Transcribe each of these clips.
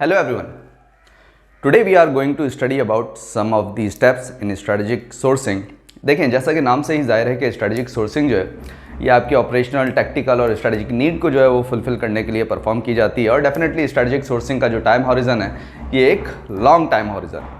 Hello everyone. Today we are going to study about some of the steps in strategic sourcing. देखें, जैसा कि नाम से ही जाहिर है कि स्ट्रेटेजिक सोर्सिंग जो है ये आपकी ऑपरेशनल, टैक्टिकल और स्ट्रेटेजिक नीड को जो है वो फुलफिल करने के लिए परफॉर्म की जाती है। और डेफिनेटली स्ट्रेटेजिक सोर्सिंग का जो टाइम हॉरिजन है ये एक लॉन्ग टाइम हॉरिजन है।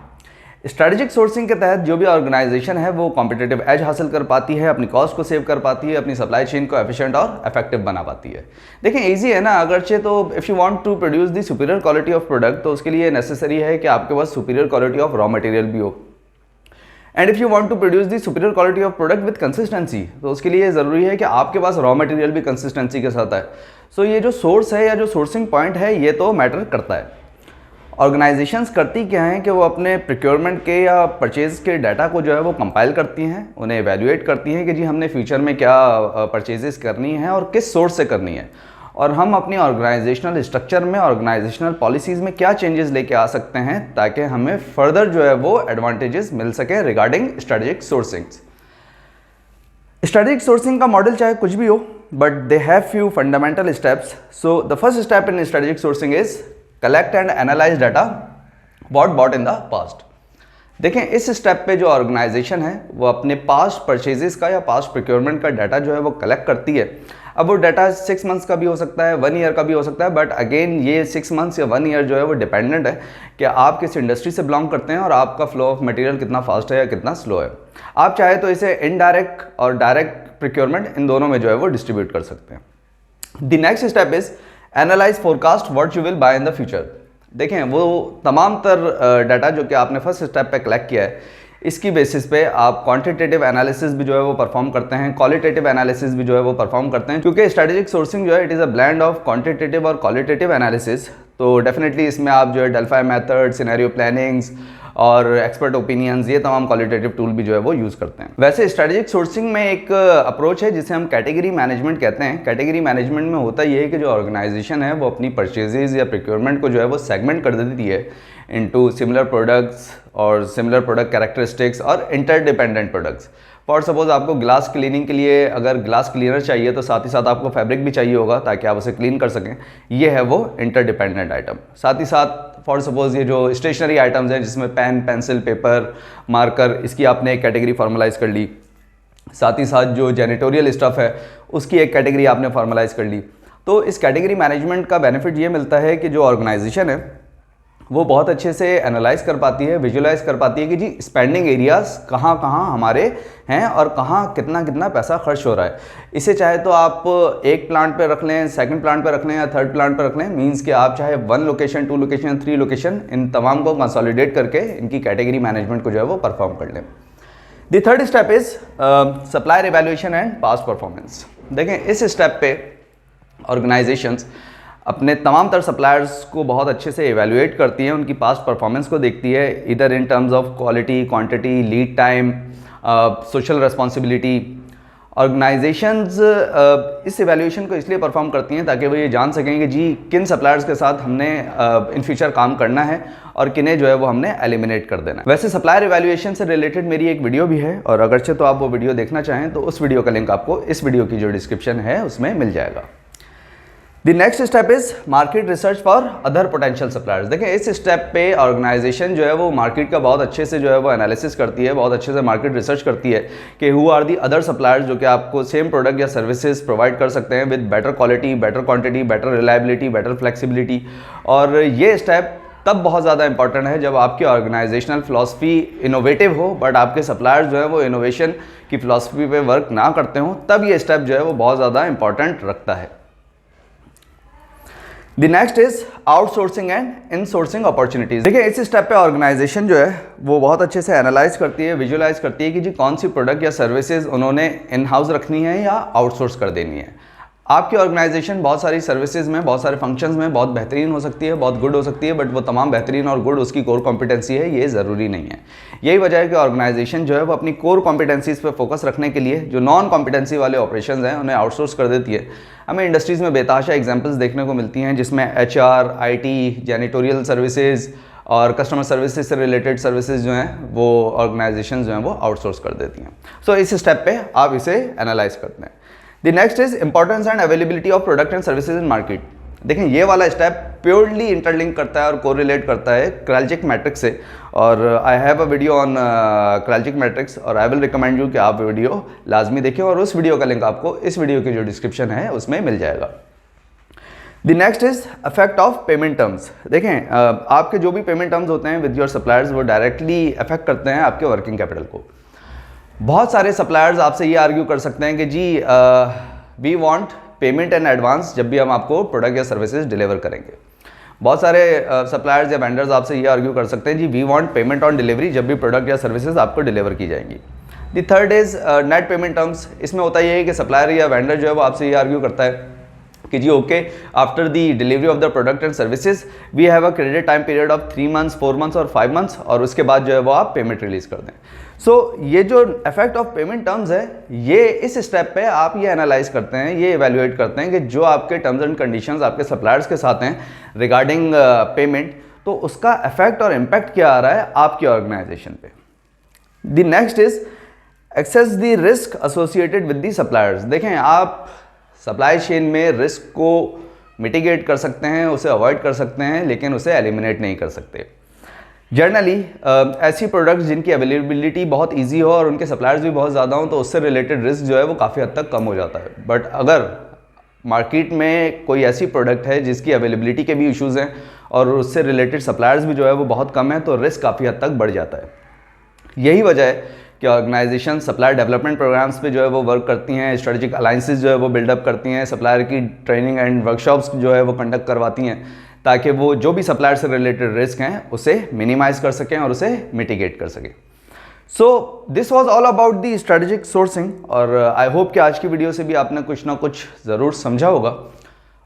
स्ट्रेटेजिक सोर्सिंग के तहत जो भी ऑर्गेनाइजेशन है वो कॉम्पिटिटिव एज हासिल कर पाती है, अपनी कॉस्ट को सेव कर पाती है, अपनी सप्लाई चेन को एफिशिएंट और इफेक्टिव बना पाती है। देखें, इजी है ना, अगरचे तो if you want to produce the superior quality of product तो उसके लिए नेसेसरी है कि आपके पास superior quality of raw material भी हो। And if you want to produce the superior quality of product with consistency तो उसके लिए ज़रूरी है कि आपके पास रॉ मटेरियल भी कंसिस्टेंसी के साथ है। सो ये जो सोर्स है या जो सोर्सिंग पॉइंट है ये तो मैटर करता है। ऑर्गेनाइजेशंस करती क्या हैं कि वो अपने प्रोक्योरमेंट के या परचेज के डाटा को जो है वो कंपाइल करती हैं, उन्हें एवेल्युएट करती हैं कि जी हमने फ्यूचर में क्या परचेजेस करनी है और किस सोर्स से करनी है, और हम अपनी ऑर्गेनाइजेशनल स्ट्रक्चर में, ऑर्गेनाइजेशनल पॉलिसीज़ में क्या चेंजेस लेके आ सकते हैं ताकि हमें फर्दर जो है वो एडवांटेजेस मिल सके regarding strategic sourcing. Strategic sourcing का मॉडल चाहे कुछ भी हो but they have few fundamental steps. So the first step in strategic sourcing is collect and analyse data bought in the past. देखें, इस स्टेप पे जो ऑर्गेनाइजेशन है वो अपने पास्ट परचेजेस का या पास्ट प्रोक्योरमेंट का डाटा जो है वो कलेक्ट करती है। अब वो डाटा 6 मंथ्स का भी हो सकता है, 1 ईयर का भी हो सकता है, बट अगेन ये 6 मंथ्स या 1 ईयर जो है वो डिपेंडेंट है कि आप किस इंडस्ट्री से बिलोंग करते हैं और आपका फ्लो ऑफ मटेरियल कितना फास्ट है या कितना स्लो है। आप चाहे तो इसे इनडायरेक्ट और डायरेक्ट प्रोक्योरमेंट इन दोनों में जो है वो डिस्ट्रीब्यूट कर सकते हैं। The next step is analyse forecast what you will buy in the future. देखें, वो तमाम तर डाटा जो कि आपने फर्स्ट स्टेप पे कलेक्ट किया है इसकी बेसिस पे आप क्वांटिटेटिव एनालिसिस भी जो है वो परफॉर्म करते हैं, क्वालिटेटिव एनालिसिस भी जो है वो परफॉर्म करते हैं, क्योंकि स्ट्रेटेजिक सोर्सिंग जो है it is a blend of quantitative और क्वालिटेटिव एनालिसिस। तो डेफिनेटली इसमें आप जो है डेल्फी मेथड, सिनेरियो प्लानिंग्स और एक्सपर्ट ओपिनियंस, ये तमाम क्वालिटेटिव टूल भी जो है वो यूज़ करते हैं। वैसे स्ट्रेटेजिक सोर्सिंग में एक अप्रोच है जिसे हम कैटेगरी मैनेजमेंट कहते हैं। कैटेगरी मैनेजमेंट में होता ये है कि जो ऑर्गेनाइजेशन है वो अपनी परचेजेज या प्रोक्योरमेंट को जो है वो सेगमेंट कर देती है इनटू सिमिलर प्रोडक्ट्स और सिमिलर प्रोडक्ट कैरेक्टरिस्टिक्स और इंटरडिपेंडेंट प्रोडक्ट्स। फॉर सपोज आपको ग्लास क्लीनिंग के लिए अगर ग्लास क्लीनर चाहिए तो साथ ही साथ आपको फैब्रिक भी चाहिए होगा ताकि आप उसे क्लीन कर सकें। ये है वो इंटरडिपेंडेंट आइटम। साथ ही साथ फॉर सपोज ये जो स्टेशनरी आइटम्स हैं जिसमें पेन, पेंसिल, पेपर, मार्कर, इसकी आपने एक कैटेगरी फॉर्मलाइज कर ली। साथ ही साथ जो जेनिटोरियल स्टफ़ है उसकी एक कैटेगरी आपने फॉर्मलाइज कर ली। तो इस कैटेगरी मैनेजमेंट का बेनिफिट ये मिलता है कि जो ऑर्गेनाइजेशन है वो बहुत अच्छे से एनालाइज कर पाती है, विजुलाइज कर पाती है कि जी स्पेंडिंग एरियाज कहाँ कहाँ हमारे हैं और कहाँ कितना कितना पैसा खर्च हो रहा है। इसे चाहे तो आप एक प्लांट पे रख लें, सेकंड प्लांट पे रख लें या थर्ड प्लांट पे रख लें, मींस कि आप चाहे 1 लोकेशन, 2 लोकेशन, 3 लोकेशन, इन तमाम को कंसोलिडेट करके इनकी कैटेगरी मैनेजमेंट को जो है वो परफॉर्म कर लें। The third step is supplier evaluation and past performance. देखें, इस स्टेप पे ऑर्गेनाइजेशंस अपने तमाम तर सप्लायर्स को बहुत अच्छे से एवेल्युएट करती है, उनकी पास्ट परफॉर्मेंस को देखती है, इधर in terms of quality, quantity, lead time, social responsibility. Organisations इस एवेल्युएशन को इसलिए परफॉर्म करती हैं ताकि वो ये जान सकें कि जी किन सप्लायर्स के साथ हमने इन फ्यूचर काम करना है और किन्हें जो है वो हमने एलिमिनेट कर देना है। वैसे सप्लायर एवेल्युएशन से रिलेटेड मेरी एक वीडियो भी है और अगरचे तो आप वो वीडियो देखना चाहें तो उस वीडियो का लिंक आपको इस वीडियो की जो डिस्क्रिप्शन है उसमें मिल जाएगा। The next step is market research for other potential suppliers. देखें, इस स्टेप पे ऑर्गेनाइजेशन जो है वो मार्केट का बहुत अच्छे से जो है वो एनालिसिस करती है, बहुत अच्छे से मार्केट रिसर्च करती है कि who are the other suppliers जो कि आपको सेम प्रोडक्ट या सर्विसेज प्रोवाइड कर सकते हैं with better quality, better quantity, better reliability, better flexibility. और ये स्टेप तब बहुत ज़्यादा इंपॉर्टेंट है जब आपकी ऑर्गेनाइजेशनल फिलॉसफी इनोवेटिव हो बट आपके सप्लायर्स जो है वो इनोवेशन की फिलॉसफी पे वर्क ना करते हों, तब ये स्टेप जो है वो बहुत ज़्यादा इंपॉर्टेंट रखता है। The next is outsourcing and insourcing opportunities. देखिए, इस स्टेप पे ऑर्गेनाइजेशन जो है वो बहुत अच्छे से एनालाइज करती है, विजुलाइज करती है कि जी कौन सी प्रोडक्ट या सर्विसेज उन्होंने इन हाउस रखनी है या आउटसोर्स कर देनी है। आपकी ऑर्गेनाइजेशन बहुत सारी सर्विसेज में, बहुत सारे फंक्शंस में बहुत बेहतरीन हो सकती है, बहुत गुड हो सकती है, बट वो तमाम बेहतरीन और गुड उसकी कोर कॉम्पिटेंसी है ये ज़रूरी नहीं है। यही वजह है कि ऑर्गेनाइजेशन जो है वो अपनी कोर कॉम्पिटेंसीज पे फोकस रखने के लिए जो नॉन कॉम्पिटेंसी वाले ऑपरेशंस हैं उन्हें आउटसोर्स कर देती है। हमें इंडस्ट्रीज़ में बेतहाशा एग्जाम्पल्स देखने को मिलती हैं जिसमें HR, IT, जेनिटोरियल सर्विसेज और कस्टमर सर्विसेज से रिलेटेड सर्विसेज जो हैं वो ऑर्गेनाइजेशन जो हैं वो आउटसोर्स कर देती हैं। सो इस स्टेप पे आप इसे एनालाइज करते हैं। The next is importance and availability of product and services in market. देखें ये वाला स्टेप प्योरली इंटरलिंक करता है और कोरिलेट करता है क्रालचिक मैट्रिक्स से, और I have a video on Kraljic matrix, और आई विल रिकमेंड यू कि आप वीडियो लाजमी देखें, और उस वीडियो का लिंक आपको इस वीडियो की जो डिस्क्रिप्शन है उसमें मिल जाएगा। The next is affect of payment terms. देखें आपके जो भी पेमेंट टर्म्स होते हैं विद योर सप्लायर्स वो डायरेक्टली अफेक्ट करते हैं आपके वर्किंग कैपिटल को। बहुत सारे सप्लायर्स आपसे ये आर्ग्यू कर सकते हैं कि ji we want payment in advance जब भी हम आपको प्रोडक्ट या सर्विसेज डिलीवर करेंगे। बहुत सारे सप्लायर्स या वेंडर्स आपसे ये आर्ग्यू कर सकते हैं ji we want payment on delivery जब भी प्रोडक्ट या सर्विसेज आपको डिलीवर की जाएंगी। The third is net payment terms. इसमें होता ये है कि सप्लायर या वेंडर जो है वो आपसे ये आर्ग्यू करता है कि ji okay after the delivery of the product and services we have a credit time period of 3 months 4 months और 5 months, और उसके बाद जो है वो आप पेमेंट रिलीज कर दें। सो ये जो इफेक्ट ऑफ पेमेंट टर्म्स है ये इस स्टेप पे आप ये एनालाइज करते हैं, ये इवेल्युएट करते हैं कि जो आपके टर्म्स एंड कंडीशंस आपके सप्लायर्स के साथ हैं रिगार्डिंग पेमेंट, तो उसका इफेक्ट और इम्पैक्ट क्या आ रहा है आपकी ऑर्गेनाइजेशन पे। The next is assess the risk associated with the suppliers. देखें आप सप्लाई चेन में रिस्क को मिटिगेट कर सकते हैं, उसे अवॉइड कर सकते हैं, लेकिन उसे एलिमिनेट नहीं कर सकते। जनरली ऐसी प्रोडक्ट्स जिनकी अवेलेबिलिटी बहुत इजी हो और उनके सप्लायर्स भी बहुत ज़्यादा हों तो उससे रिलेटेड रिस्क जो है वो काफ़ी हद तक कम हो जाता है। बट अगर मार्केट में कोई ऐसी प्रोडक्ट है जिसकी अवेलेबिलिटी के भी इश्यूज़ हैं और उससे रिलेटेड सप्लायर्स भी जो है वो बहुत कम है तो रिस्क काफ़ी हद तक बढ़ जाता है। यही वजह है कि ऑर्गेनाइजेशन सप्लायर डेवलपमेंट प्रोग्राम्स पे जो है वो वर्क करती हैं, स्ट्रेटेजिक अलाइंसेस जो है वो बिल्डअप करती हैं, सप्लायर की ट्रेनिंग एंड वर्कशॉप्स जो है वो कंडक्ट करवाती हैं ताकि वो जो भी सप्लायर से रिलेटेड रिस्क हैं उसे मिनिमाइज कर सकें और उसे मिटिगेट कर सकें। So this was all about the strategic sourcing, और आई होप कि आज की वीडियो से भी आपने कुछ ना कुछ ज़रूर समझा होगा।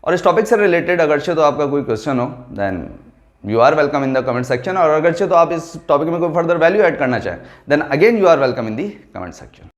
और इस टॉपिक से रिलेटेड अगरचे तो आपका कोई क्वेश्चन हो then you are welcome in the comment section, और अगरचे तो आप इस टॉपिक में कोई फर्दर वैल्यू ऐड करना चाहें then again you are welcome in the comment section.